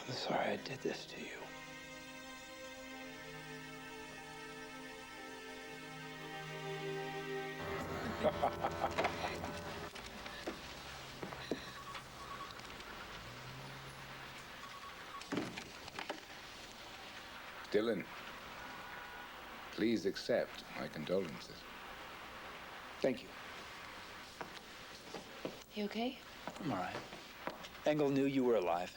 I'm sorry I did this to you. Dillon, please accept my condolences. Thank you. You okay? I'm all right. Engel knew you were alive.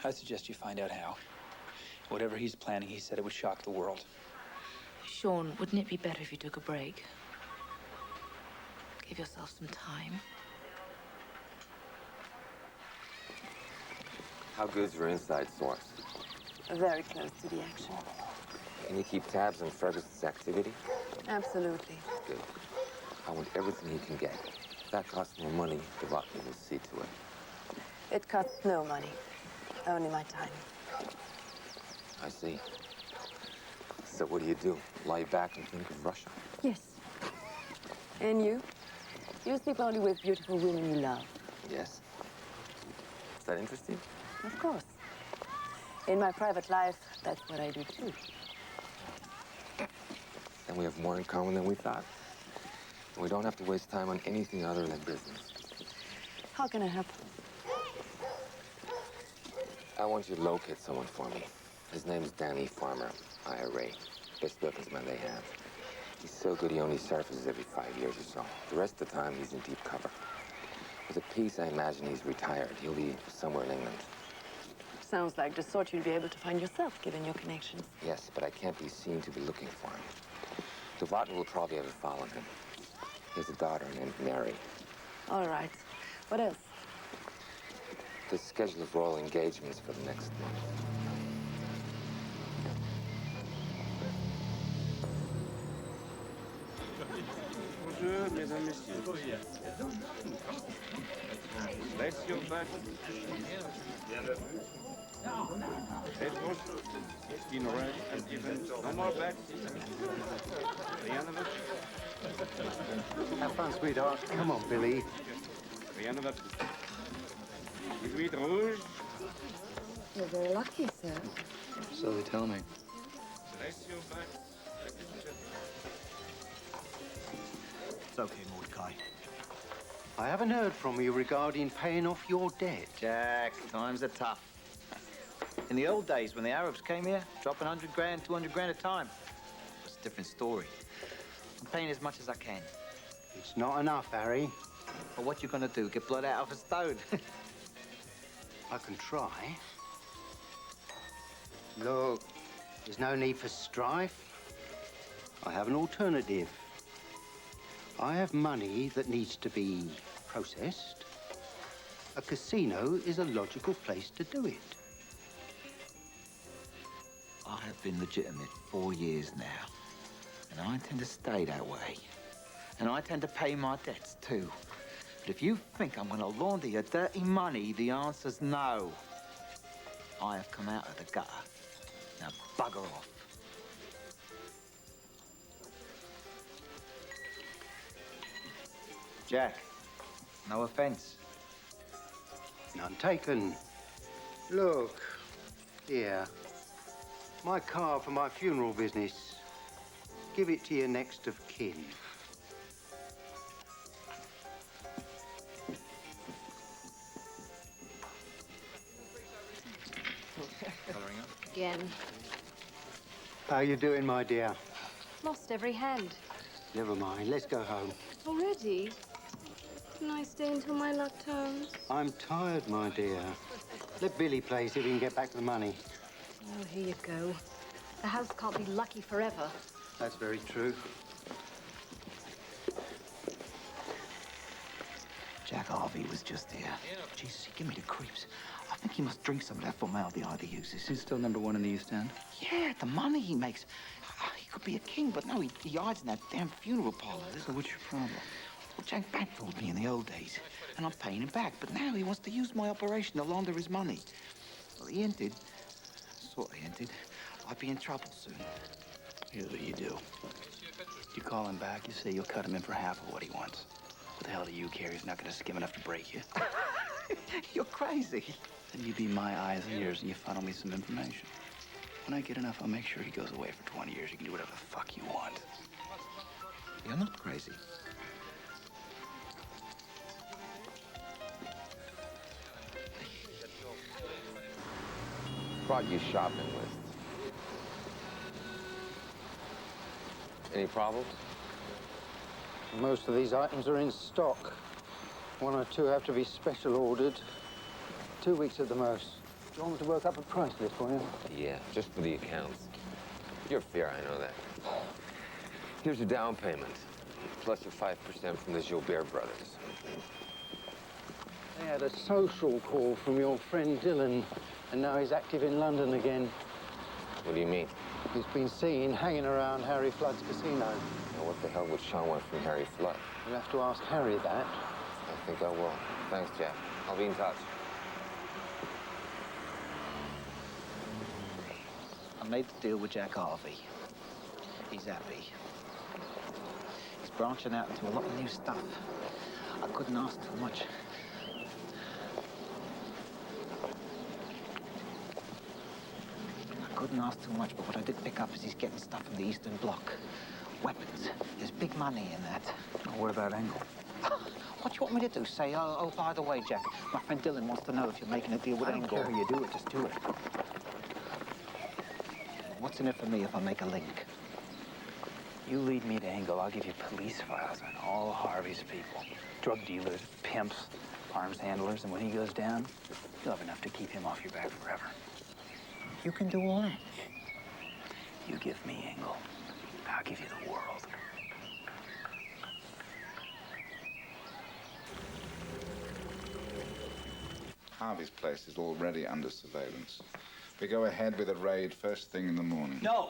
I suggest you find out how. Whatever he's planning, he said it would shock the world. Sean, wouldn't it be better if you took a break? Give yourself some time. How good's your inside source? Very close to the action. Can you keep tabs on Ferguson's activity? Absolutely. Good. I want everything he can get. If that costs more money, the Rottman will see to it. It costs no money. Only my time. I see. So what do? Lie back and think of Russia? Yes. And you? You sleep only with beautiful women you love. Yes. Is that interesting? Of course. In my private life, that's what I do too. Then we have more in common than we thought. And we don't have to waste time on anything other than business. How can I help? I want you to locate someone for me. His name's Danny Farmer, IRA. Best weaponsman they have. He's so good he only surfaces every 5 years or so. The rest of the time, he's in deep cover. With a peace, I imagine he's retired. He'll be somewhere in England. Sounds like the sort you'd be able to find yourself, given your connections. Yes, but I can't be seen to be looking for him. Duvatin will probably have a file on him. He has a daughter named Mary. All right. What else? The schedule of royal engagements for the next month. Bonjour, mesdames, messieurs. Place your back. Head push. Skin right and even. No more back. Rien de votre. Have fun, sweetheart. Come on, Billy. Rien de votre. 18 rouge. You're very lucky, sir. So they tell me. Place your back. It's okay, Mordecai. I haven't heard from you regarding paying off your debt. Jack, times are tough. In the old days, when the Arabs came here, dropping 100 grand, 200 grand a time, it's a different story. I'm paying as much as I can. It's not enough, Harry. But what you gonna do, get blood out of a stone? I can try. Look, there's no need for strife. I have an alternative. I have money that needs to be processed. A casino is a logical place to do it. I have been legitimate 4 years now, and I intend to stay that way. And I intend to pay my debts, too. But if you think I'm gonna launder your dirty money, the answer's no. I have come out of the gutter. Now bugger off. Jack, no offense. None taken. Look, here. My card for my funeral business. Give it to your next of kin. Again. How you doing, my dear? Lost every hand. Never mind. Let's go home. Already? Can I stay until my luck turns? I'm tired, my dear. Let Billy play, see if we can get back to the money. Oh, here you go. The house can't be lucky forever. That's very true. Jack Harvey was just here. Jesus, he gave me the creeps. I think he must drink some of that formaldehyde he uses. He's still #1 in the East End. Yeah, the money he makes. He could be a king, but no, he hides in that damn funeral parlor. So what's your problem? Well, Jack bankrolled me in the old days, and I'm paying him back. But now he wants to use my operation to launder his money. Well, he hinted, sort of hinted, I'd be in trouble soon. Here's what you do. You call him back, you say you'll cut him in for half of what he wants. What the hell do you care? He's not gonna skim enough to break you. You're crazy. Then you be my eyes and ears and you funnel me some information. When I get enough, I'll make sure he goes away for 20 years. You can do whatever the fuck you want. You're not crazy. Brought you shopping list. Any problems? Most of these items are in stock. One or two have to be special ordered. 2 weeks at the most. Do you want me to work up a price list for you? Yeah, just for the accounts. You're fair, I know that. Here's your down payment, plus your 5% from the Gilbert brothers. They had a social call from your friend Dillon, and now he's active in London again. What do you mean? He's been seen hanging around Harry Flood's casino. Now, what the hell would Sean want from Harry Flood? You'll have to ask Harry that. I think I will. Thanks, Jack. I'll be in touch. I made the deal with Jack Harvey. He's happy. He's branching out into a lot of new stuff. I couldn't ask too much. Couldn't ask too much, but what I did pick up is he's getting stuff from the Eastern Bloc. Weapons. There's big money in that. What about Engel? What do you want me to do? Say, oh, by the way, Jack, my friend Dillon wants to know if you're making a deal with Engel. I don't care how you do it, just do it. What's in it for me if I make a link? You lead me to Engel, I'll give you police files on all Harvey's people. Drug dealers, pimps, arms handlers, and when he goes down, you'll have enough to keep him off your back forever. You can do all that. You give me Engel, I'll give you the world. Harvey's place is already under surveillance. We go ahead with a raid first thing in the morning. No!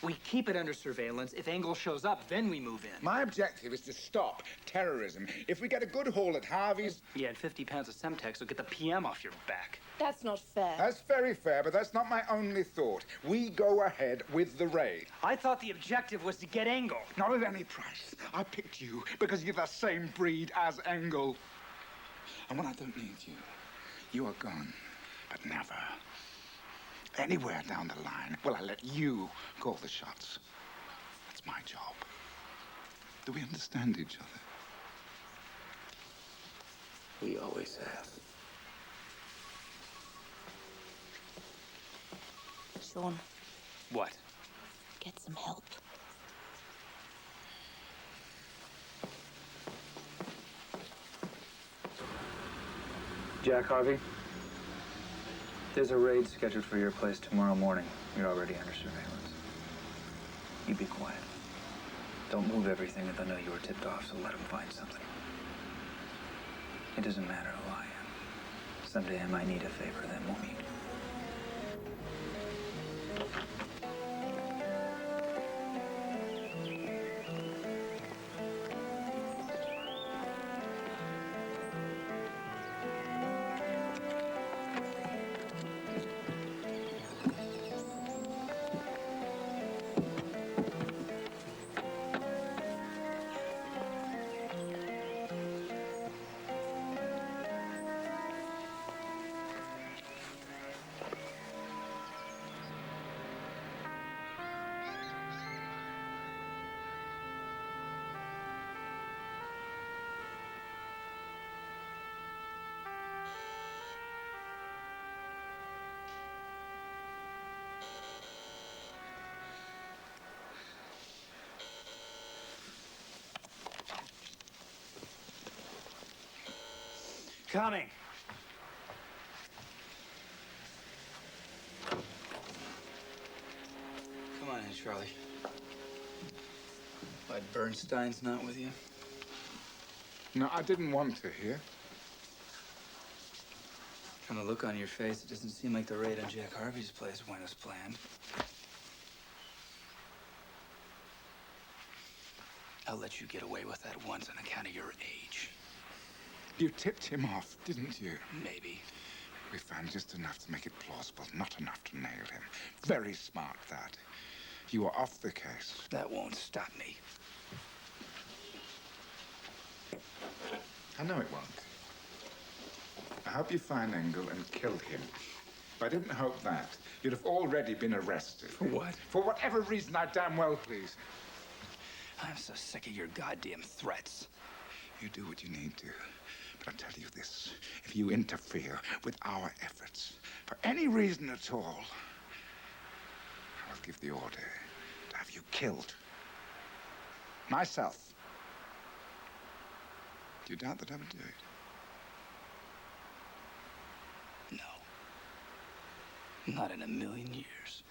We keep it under surveillance. If Engel shows up, then we move in. My objective is to stop terrorism. If we get a good haul at Harvey's... Yeah, and 50 pounds of Semtex will get the PM off your back. That's not fair. That's very fair, but that's not my only thought. We go ahead with the raid. I thought the objective was to get Engel. Not at any price. I picked you because you're the same breed as Engel. And when I don't need you, you are gone, but never. Anywhere down the line, will I let you call the shots? That's my job. Do we understand each other? We always have. Sean, What? get some help. Jack Harvey, there's a raid scheduled for your place tomorrow morning. You're already under surveillance. You be quiet. Don't move everything if they know you were tipped off, so let them find something. It doesn't matter who I am. Someday I might need a favor, then we'll meet. Coming. Come on in, Charlie. Why, Bernstein's not with you? No, I didn't want to hear. From the look on your face, it doesn't seem like the raid on Jack Harvey's place went as planned. I'll let you get away with that once on account of your age. You tipped him off, didn't you? Maybe. We found just enough to make it plausible, not enough to nail him. Very smart, that. You were off the case. That won't stop me. I know it won't. I hope you find Engel and kill him. If I didn't hope that, you'd have already been arrested. For what? For whatever reason I damn well please. I'm so sick of your goddamn threats. You do what you need to. But I tell you this, if you interfere with our efforts, for any reason at all, I'll give the order to have you killed. Myself. Do you doubt that I would do it? No. Not in a million years.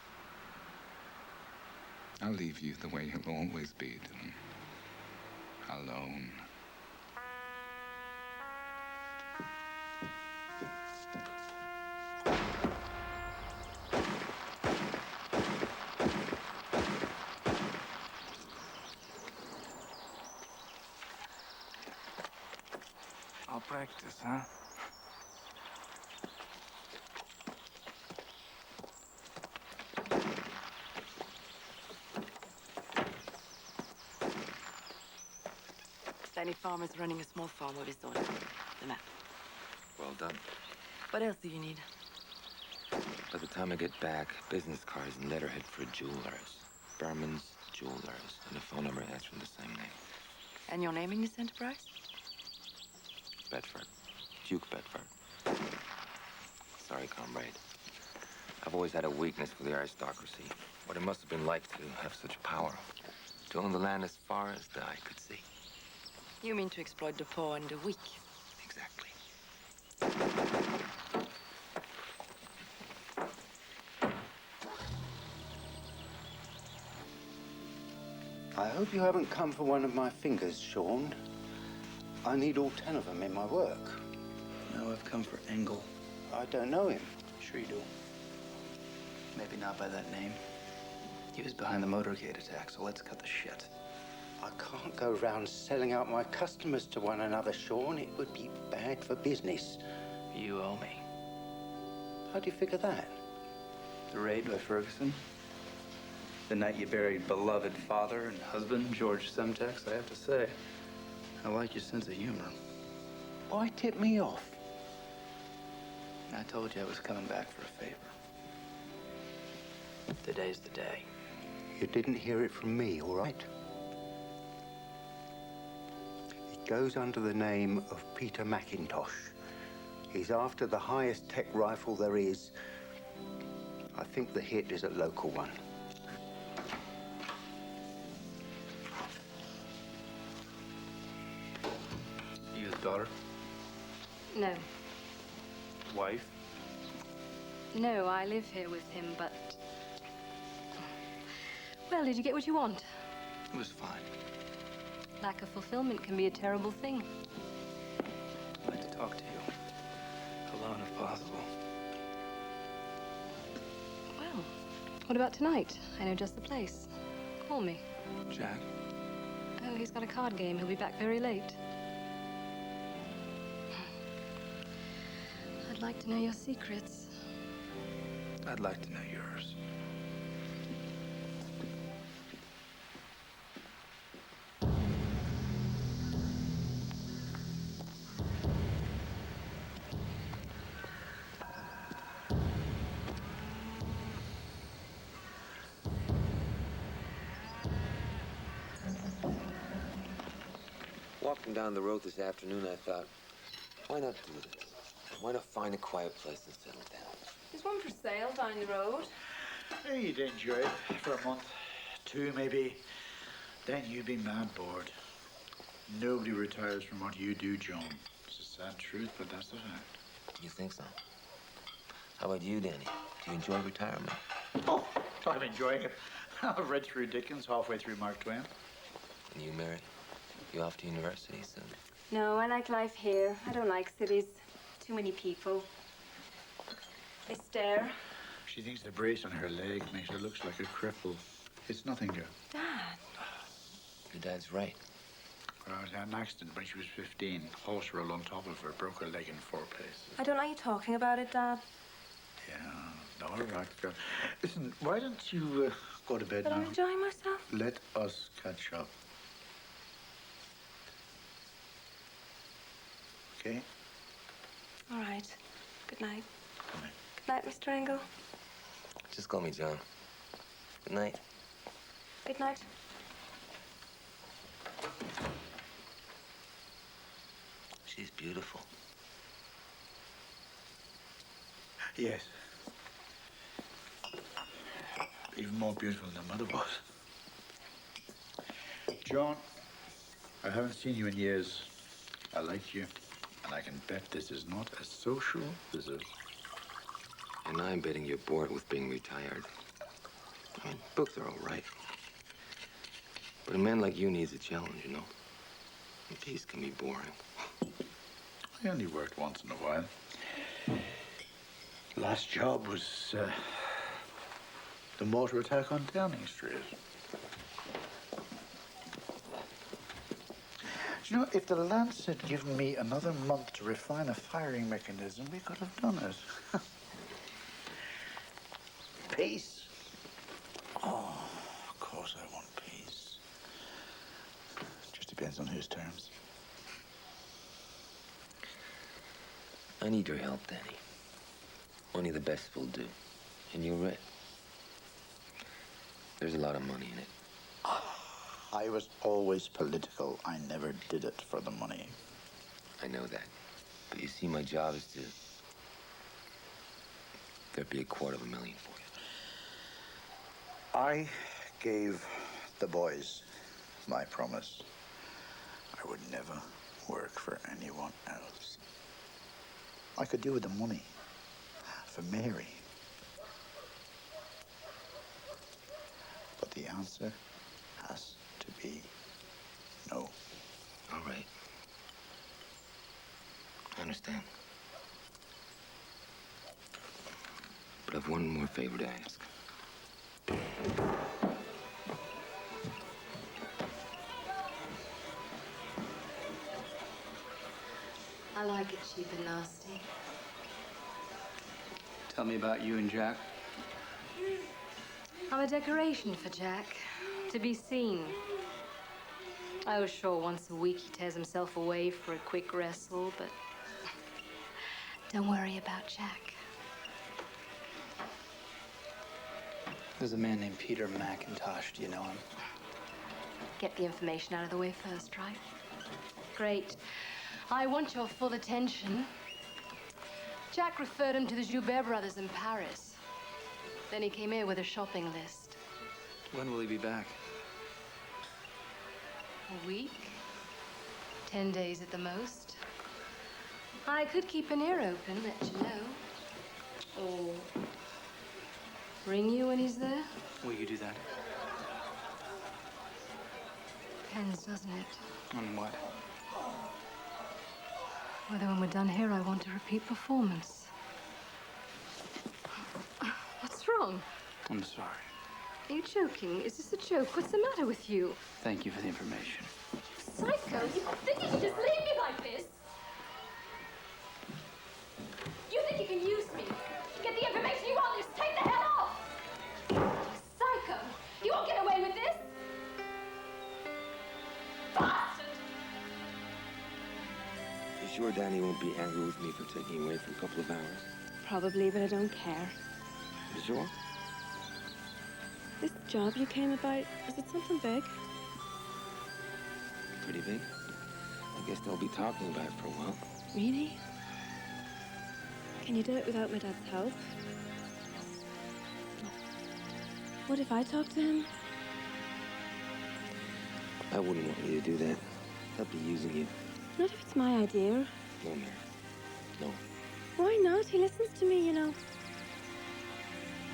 I'll leave you the way you'll always be, Dillon. Alone. I'll practice, huh? Danny Farmer's running a small farm with his daughter. The map. Well done. What else do you need? By the time I get back, business cards and letterhead for jewelers. Berman's Jewelers. And a phone number answering the same name. And you're naming this enterprise? Bedford. Duke Bedford. Sorry, comrade. I've always had a weakness for the aristocracy. What it must have been like to have such power. To own the land as far as the eye could see. You mean to exploit the poor and the weak? Exactly. I hope you haven't come for one of my fingers, Sean. I need all 10 of them in my work. No, I've come for Engel. I don't know him. Sure you do. Maybe not by that name. He was behind the motorcade attack, so let's cut the shit. I can't go round selling out my customers to one another, Sean. It would be bad for business. You owe me. How do you figure that? The raid by Ferguson. The night you buried beloved father and husband, George Semtex. I have to say, I like your sense of humor. Why tip me off? I told you I was coming back for a favor. Today's the day. You didn't hear it from me, all right? It goes under the name of Peter McIntosh. He's after the highest tech rifle there is. I think the hit is a local one. You his daughter? No. Wife? No, I live here with him, but... Well, did you get what you want? It was fine. Lack of fulfillment can be a terrible thing. I'd like to talk to you. Alone, if possible. Well, what about tonight? I know just the place. Call me. Jack? Oh, he's got a card game. He'll be back very late. I'd like to know your secrets. I'd like to know yours. Walking down the road this afternoon, I thought, why not do this? Why not find a quiet place and settle down? There's one for sale down the road. Hey, you'd enjoy it for a month, 2 maybe. Then you'd be mad bored. Nobody retires from what you do, John. It's a sad truth, but that's the fact. You think so? How about you, Danny? Do you enjoy retirement? Oh, I'm enjoying it. I've read through Dickens, halfway through Mark Twain. And you, Mary? You off to university soon? No, I like life here. I don't like cities. Too many people. They stare. She thinks the brace on her leg makes her look like a cripple. It's nothing, Joe. Dad. Your dad's right. Well, I had an accident when she was 15. Horse rolled on top of her, broke her leg in 4 places. I don't like you talking about it, Dad. Yeah, all right, girl. Listen, why don't you go to bed But now? I'm enjoying myself. Let us catch up. Okay? All right. Good night. Good night. Good night, Mr. Engel. Just call me John. Good night. Good night. She's beautiful. Yes. Even more beautiful than Mother was. John, I haven't seen you in years. I like you, and I can bet this is not a social visit. And I'm betting you're bored with being retired. I mean, books are all right. But a man like you needs a challenge, you know? And peace can be boring. I only worked once in a while. Last job was the mortar attack on Downing Street. Do you know, if the Lance had given me another month to refine a firing mechanism, we could have done it. Peace. Oh, of course I want peace. Just depends on whose terms. I need your help, Danny. Only the best will do. And you're right. There's a lot of money in it. I was always political. I never did it for the money. I know that. But you see, my job is to... There'd be $250,000 for you. I gave the boys my promise. I would never work for anyone else. I could do with the money for Mary. But the answer has to be no. All right. I understand. But I've one more favor to ask. I like it cheap and nasty. Tell me about you and Jack. I'm a decoration for Jack, to be seen. I was sure once a week he tears himself away for a quick wrestle, but don't worry about Jack. There's a man named Peter McIntosh. Do you know him? Get the information out of the way first, right? Great. I want your full attention. Jack referred him to the Joubert brothers in Paris. Then he came here with a shopping list. When will he be back? A week? 10 days at the most. I could keep an ear open, let you know. Or ring you when he's there. Will you do that? Depends, doesn't it? On what? Whether when we're done here, I want a repeat performance. What's wrong? I'm sorry. Are you joking? Is this a joke? What's the matter with you? Thank you for the information. Psycho, you think you can just leave me like this? You think you can use me to get the information you want? Just take the hell off! Psycho, you won't get away with this! Bastard! You sure Danny won't be angry with me for taking you away for a couple of hours? Probably, but I don't care. You sure? This job you came about, is it something big? Pretty big. I guess they'll be talking about it for a while. Really? Can you do it without my dad's help? What if I talk to him? I wouldn't want you to do that. I'd be using you. Not if it's my idea. No, Mary. No. Why not? He listens to me, you know.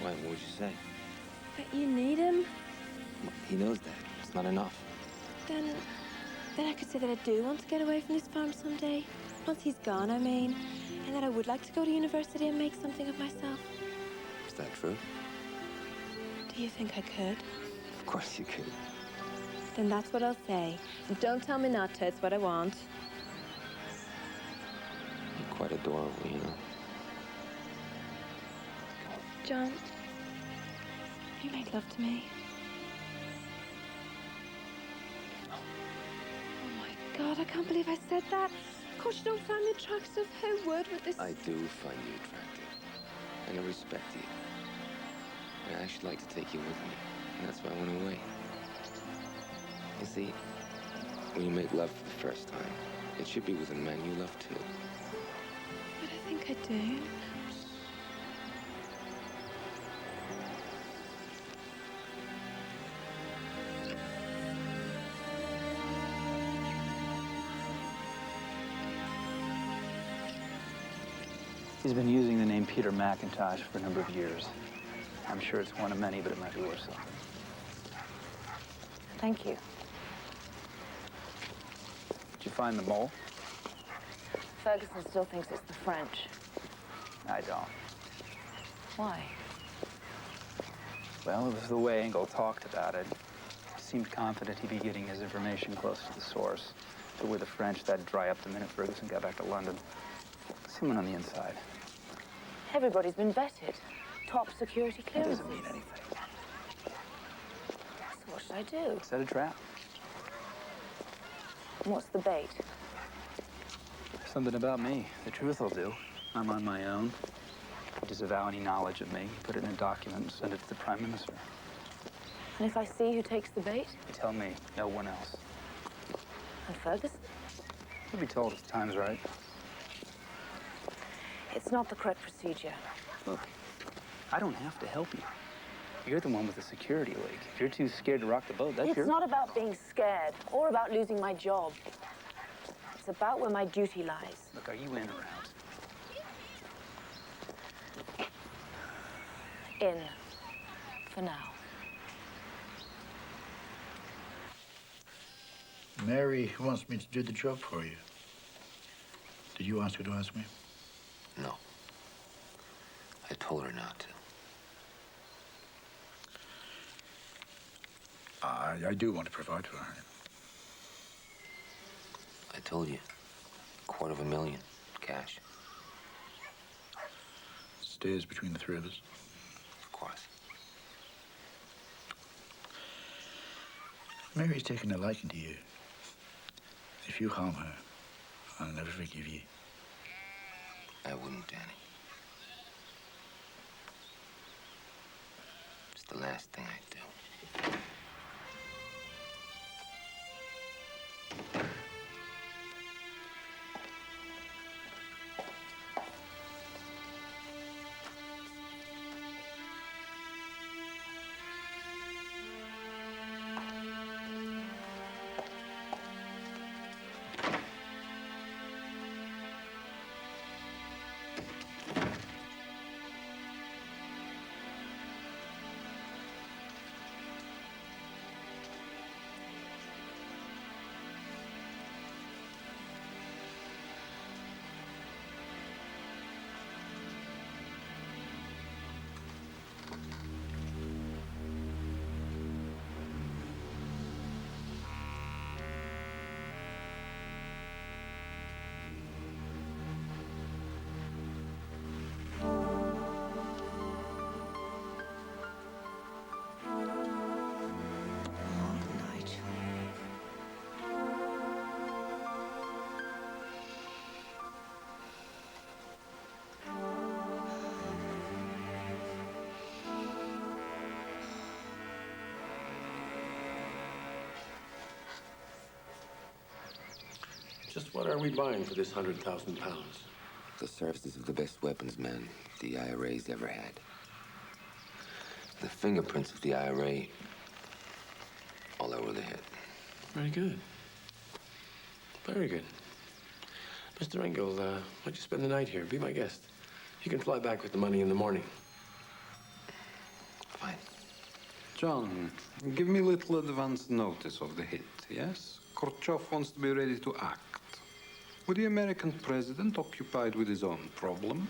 Why? What would you say? But you need him. He knows that. It's not enough. Then I could say that I do want to get away from this farm someday. Once he's gone, I mean. And that I would like to go to university and make something of myself. Is that true? Do you think I could? Of course you could. Then that's what I'll say. And don't tell me not to. It's what I want. You're quite adorable, you know. John, you make love to me. Oh my God, I can't believe I said that. Of course, you don't find me attractive. Who would with this? I do find you attractive. And I respect you. And I actually like to take you with me. And that's why I went away. You see, when you make love for the first time, it should be with a man you love too. But I think I do. He's been using the name Peter McIntosh for a number of years. I'm sure it's one of many, but it might be worth something. Thank you. Did you find the mole? Ferguson still thinks it's the French. I don't. Why? Well, it was the way Engel talked about it. He seemed confident he'd be getting his information close to the source. But with the French, that'd dry up the minute Ferguson got back to London. Someone on the inside. Everybody's been vetted. Top security That clearances. doesn't mean anything. So what should I do? Set a trap. And what's the bait? Something about me. The truth will do. I'm on my own. Disavow any knowledge of me. Put it in a document and send it to the Prime Minister. And if I see who takes the bait? You tell me, no one else. And Ferguson? You'll be told if the time's right. It's not the correct procedure. Look, I don't have to help you. You're the one with the security leak. If you're too scared to rock the boat, that's It's not about being scared or about losing my job. It's about where my duty lies. Look, are you in or out? In. For now. Mary wants me to do the job for you. Did you ask her to ask me? No. I told her not to. I do want to provide for her. I told you. $250,000 cash. Stays between the three of us. Of course. Mary's taken a liking to you. If you harm her, I'll never forgive you. I wouldn't, Danny. It's the last thing I'd do. Just what are we buying for this £100,000? The services of the best weapons men the IRA's ever had. The fingerprints of the IRA all over the head. Very good. Very good. Mr. Engel, why don't you spend the night here? Be my guest. You can fly back with the money in the morning. Fine. John, give me a little advance notice of the hit, yes? Khrushchev wants to be ready to act. With the American president occupied with his own problems,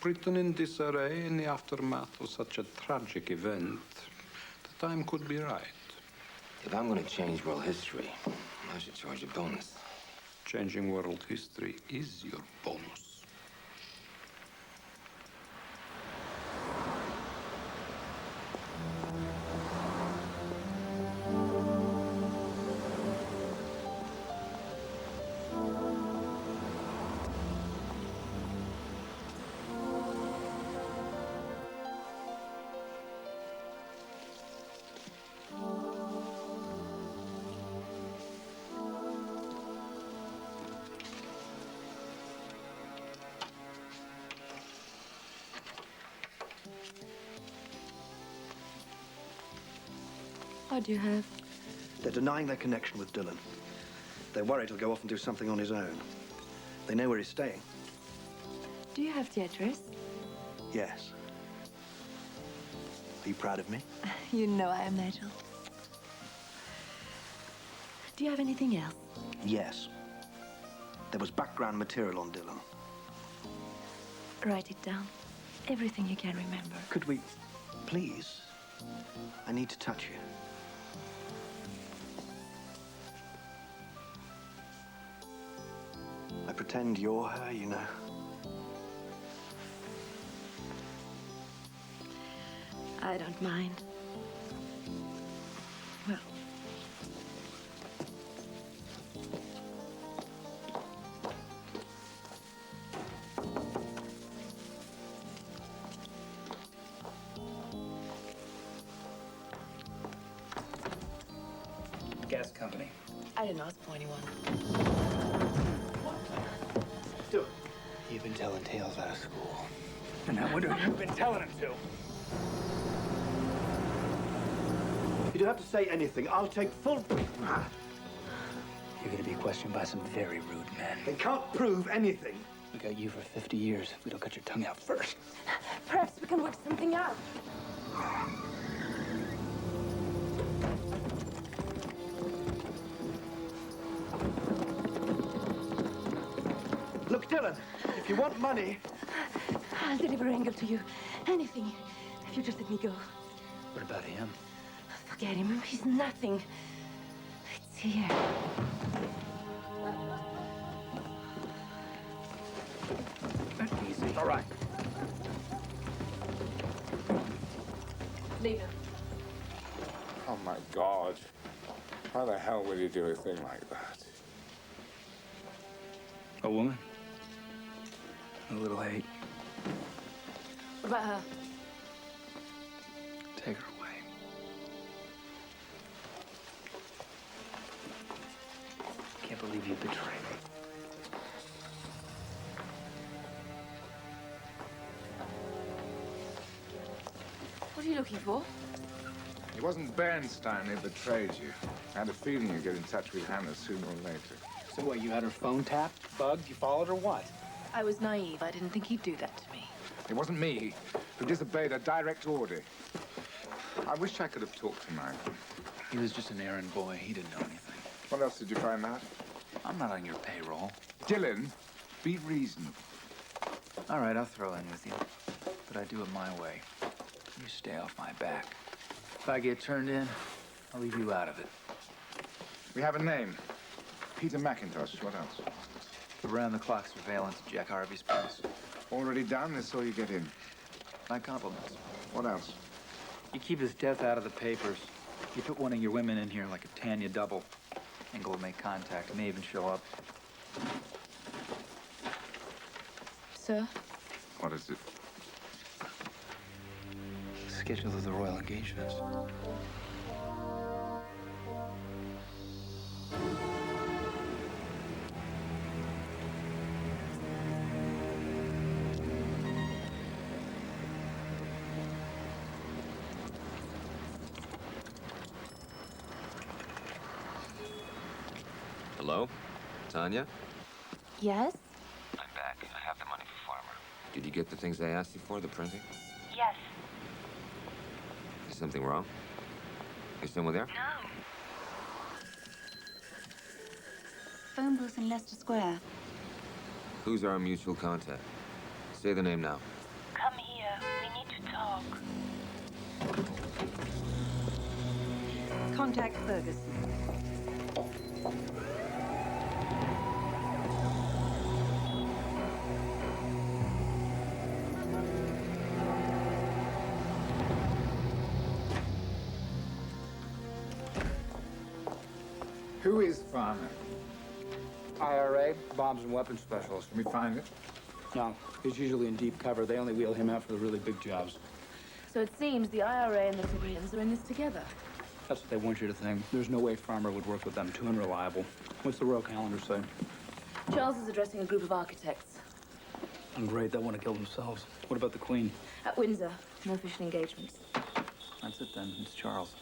Britain in disarray in the aftermath of such a tragic event, the time could be right. If I'm going to change world history, I should charge a bonus. Changing world history is your bonus. What do you have? They're denying their connection with Dillon. They're worried he'll go off and do something on his own. They know where he's staying. Do you have the address? Yes. Are you proud of me? You know I am, Nigel. Do you have anything else? Yes. There was background material on Dillon. Write it down. Everything you can remember. Could we, please? I need to touch you. I pretend you're her, you know. I don't mind. Well. Gas company. I didn't ask for anyone. Do it. You've been telling tales out of school. And I wonder who you've been telling him to. You don't have to say anything. I'll take full... You're gonna be questioned by some very rude men. They can't prove anything. We got you for 50 years if we don't cut your tongue out first. Perhaps we can work something out. Look, Dillon, if you want money... I'll deliver Engel to you. Anything. If you just let me go. What about him? Forget him. He's nothing. It's here. Easy. All right. Leave him. Oh, my God. How the hell would you do a thing like that? A woman? A little hate. What about her? Take her away. Can't believe you betrayed me. What are you looking for? It wasn't Bernstein who betrayed you. I had a feeling you'd get in touch with Hannah sooner or later. So what, you had her phone tapped, bugged, you followed her, what? I was naive. I didn't think he'd do that to me. It wasn't me who disobeyed a direct order. I wish I could have talked to him. He was just an errand boy. He didn't know anything. What else did you find out? I'm not on your payroll. Dillon, be reasonable. All right, I'll throw in with you. But I do it my way. You stay off my back. If I get turned in, I'll leave you out of it. We have a name. Peter McIntosh. What else? Around-the-clock surveillance at Jack Harvey's place. Already done? This all you get in. My compliments. What else? You keep his death out of the papers. You put one of your women in here like a Tanya double. Engel will make contact. May even show up. Sir? What is it? Schedule of the royal engagements. Hello? Tanya? Yes? I'm back. I have the money for Farmer. Did you get the things I asked you for, the printing? Yes. Is something wrong? Is someone there? No. Phone booth in Leicester Square. Who's our mutual contact? Say the name now. Come here. We need to talk. Contact Ferguson. Who is Farmer? IRA, bombs and weapons specialist. Can we find it? No, he's usually in deep cover. They only wheel him out for the really big jobs. So it seems the IRA and the civilians are in this together. That's what they want you to think. There's no way Farmer would work with them. Too unreliable. What's the royal calendar say? Charles is addressing a group of architects. I'm great. They want to kill themselves. What about the Queen? At Windsor. No official engagements. That's it then. It's Charles.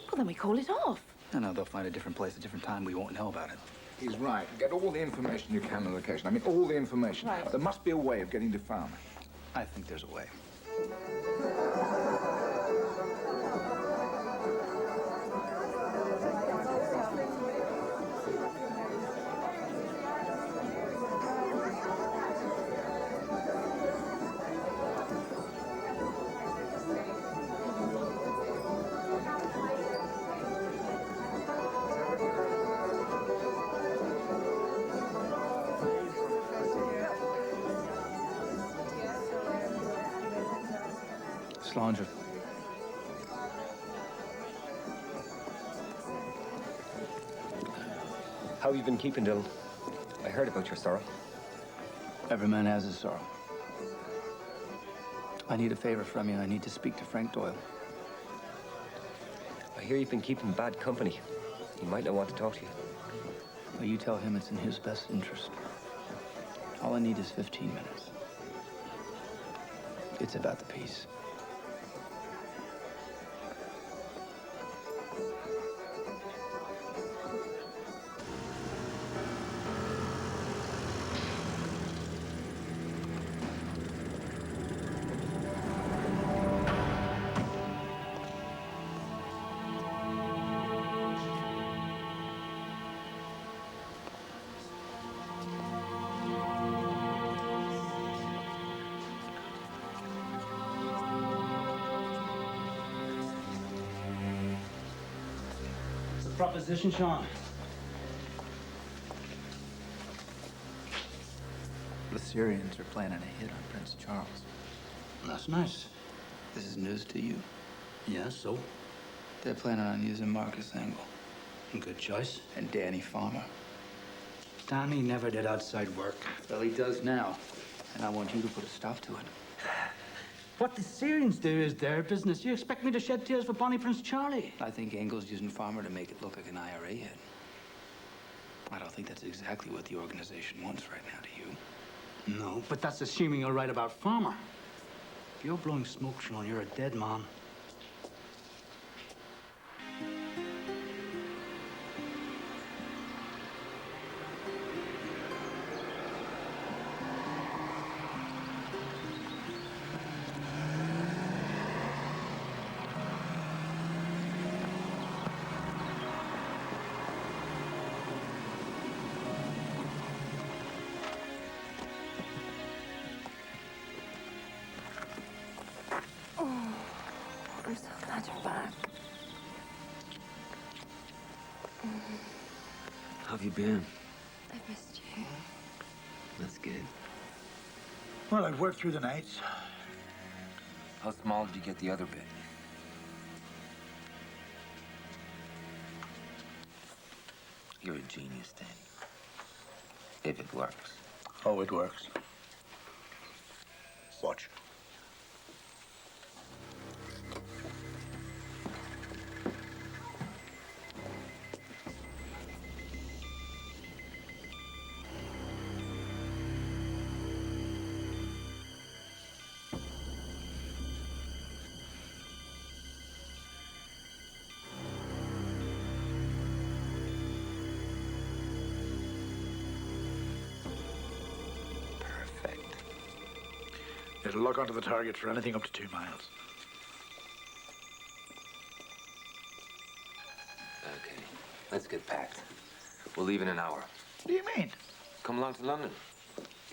Well, then we call it off. No, they'll find a different place, a different time. We won't know about it. He's right. Get all the information you can on the location. I mean, all the information. Right. There must be a way of getting to Farmer. I think there's a way. Slanger. How have you been keeping, Dillon? I heard about your sorrow. Every man has his sorrow. I need a favor from you. I need to speak to Frank Doyle. I hear you've been keeping bad company. He might not want to talk to you. Well, you tell him it's in his best interest. All I need is 15 minutes. It's about the peace. Proposition, Sean. The Syrians are planning a hit on Prince Charles. That's nice. This is news to you. Yeah, so? They're planning on using Marcus Angle. Good choice. And Danny Farmer. Danny never did outside work. Well, he does now. And I want you to put a stop to it. What the Syrians do is their business. You expect me to shed tears for Bonnie Prince Charlie? I think Angle's using Farmer to make it look like an IRA hit. I don't think that's exactly what the organization wants right now, do you? No, but that's assuming you're right about Farmer. If you're blowing smoke, Sean, you're a dead man. I'm so glad you're back. How have you been? I've missed you. That's good. Well, I've worked through the nights. How small did you get the other bit? You're a genius, Danny. If it works. Oh, it works. Watch. It'll lock onto the target for anything up to 2 miles. Okay, let's get packed. We'll leave in an hour. What do you mean? Come along to London.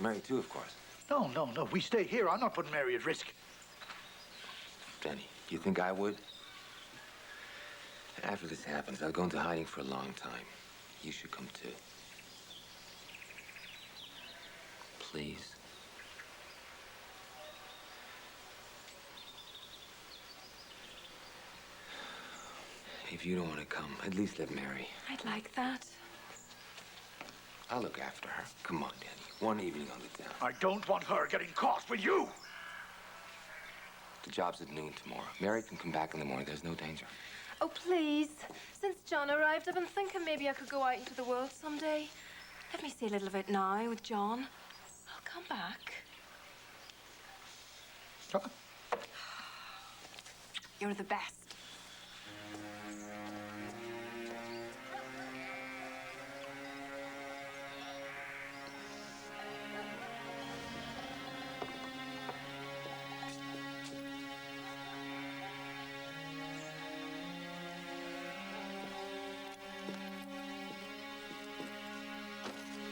Mary, too, of course. No. We stay here. I'm not putting Mary at risk. Danny, you think I would? After this happens, I'll go into hiding for a long time. You should come, too. Please. If you don't want to come, at least let Mary. I'd like that. I'll look after her. Come on, Danny. One evening on the town. I don't want her getting caught with you. The job's at noon tomorrow. Mary can come back in the morning. There's no danger. Oh, please. Since John arrived, I've been thinking maybe I could go out into the world someday. Let me see a little of it now with John. I'll come back. You're the best.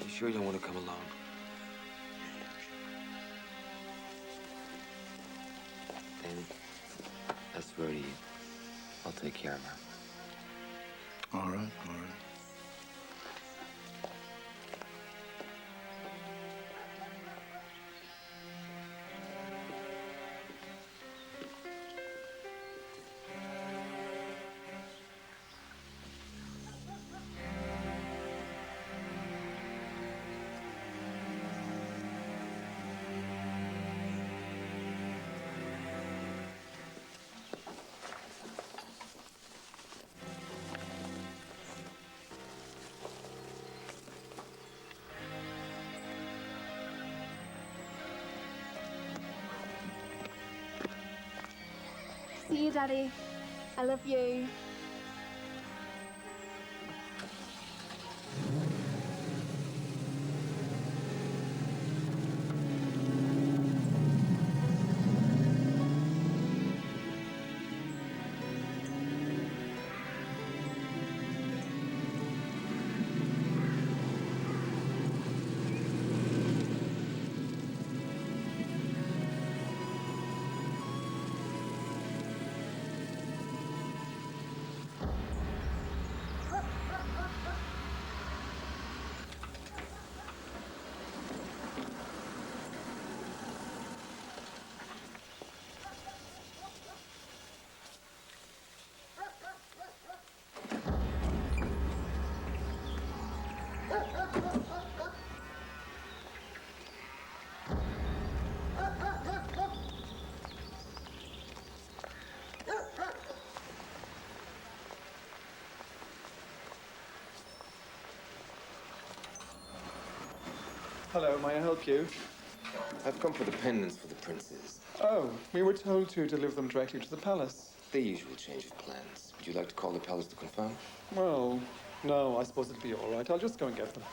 You sure you don't want to come along? David, that's Rhodey. I'll take care of her. All right, all right. See you, Daddy. I love you. Hello, may I help you? I've come for the pendants for the princes. Oh, we were told to deliver them directly to the palace. The usual change of plans. Would you like to call the palace to confirm? Well, no, I suppose it'll be all right. I'll just go and get them.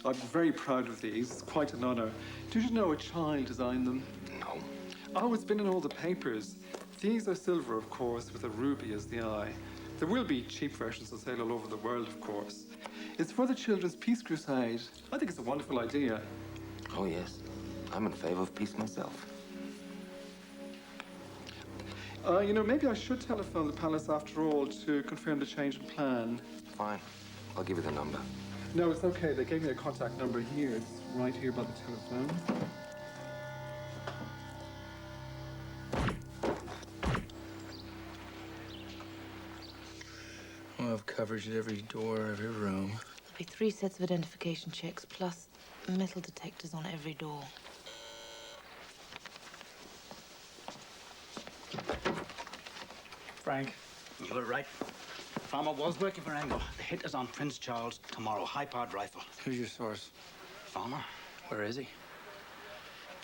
I'm very proud of these. It's quite an honor. Did you know a child designed them? No. Oh, it's been in all the papers. These are silver, of course, with a ruby as the eye. There will be cheap versions that sail all over the world, of course. It's for the Children's Peace Crusade. I think it's a wonderful idea. Oh, yes. I'm in favor of peace myself. You know, maybe I should telephone the palace after all to confirm the change in plan. Fine. I'll give you the number. No, it's okay. They gave me a contact number here. It's right here by the telephone. We'll have coverage at every door, every room. There'll be 3 sets of identification checks, plus metal detectors on every door. Frank, you were right. Farmer was working for Engel. The hit is on Prince Charles tomorrow. High-powered rifle. Who's your source? Farmer? Where is he?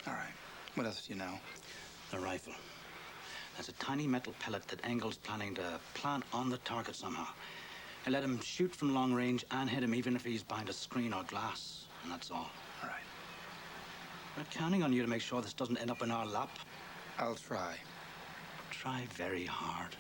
All right. What else do you know? The rifle. There's a tiny metal pellet that Engel's planning to plant on the target somehow. And let him shoot from long range and hit him even if he's behind a screen or glass. And that's all. All right. We're counting on you to make sure this doesn't end up in our lap. I'll try. Try very hard.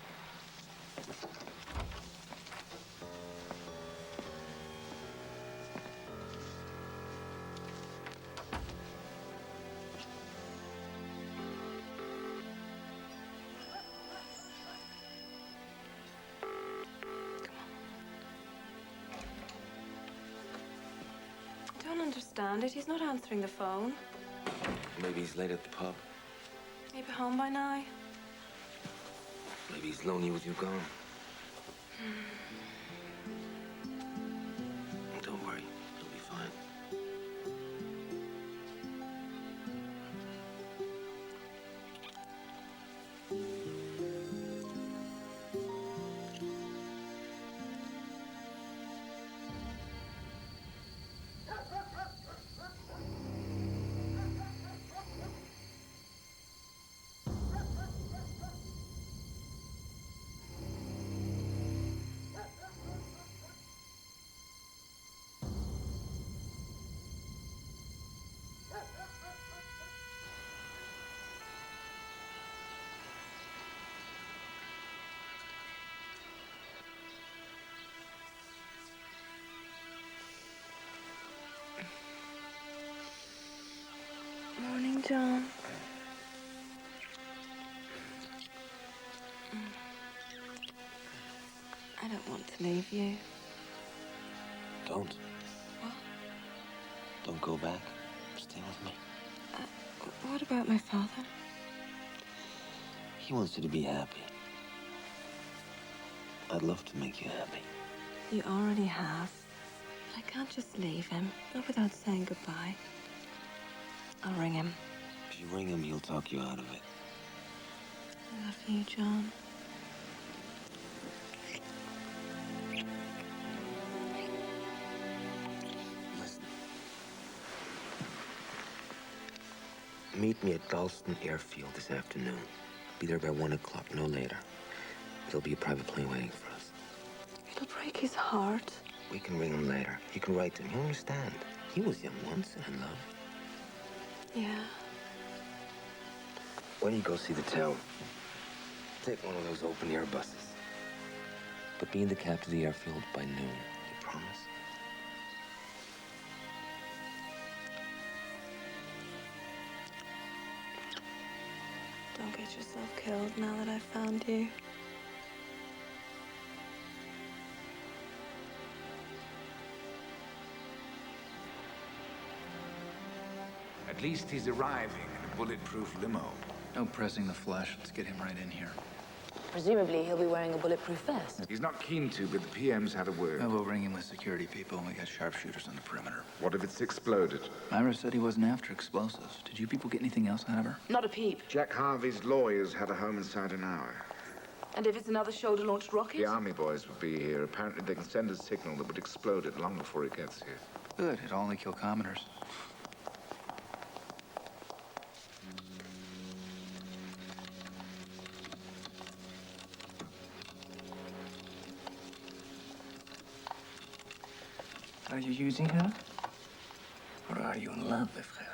I don't understand it. He's not answering the phone. Maybe he's late at the pub. Maybe home by now. Maybe Maybe he's lonely with you gone. Don't worry, he'll be fine. Morning, John. I don't want to leave you. Don't. What? Don't go back. Stay with me. What about my father? He wants you to be happy. I'd love to make you happy. You already have. But I can't just leave him, not without saying goodbye. I'll ring him. If you ring him, he'll talk you out of it. I love you, John. Listen. Meet me at Dalston Airfield this afternoon. Be there by 1 o'clock, no later. There'll be a private plane waiting for us. It'll break his heart. We can ring him later. You can write to him. He'll understand. He was young once and in love. Yeah. When you go see the town, take one of those open-air buses. But be in the cab to the airfield by noon. You promise? Don't get yourself killed now that I've found you. At least he's arriving in a bulletproof limo. No pressing the flesh. Let's get him right in here. Presumably, he'll be wearing a bulletproof vest. He's not keen to, but the PM's had a word. We'll ring him with security people, and we got sharpshooters on the perimeter. What if it's exploded? Myra said he wasn't after explosives. Did you people get anything else out of her? Not a peep. Jack Harvey's lawyers had her home inside an hour. And if it's another shoulder-launched rocket? The army boys would be here. Apparently they can send a signal that would explode it long before it gets here. Good. It'll only kill commoners. Are you using her? Or are you in love with her?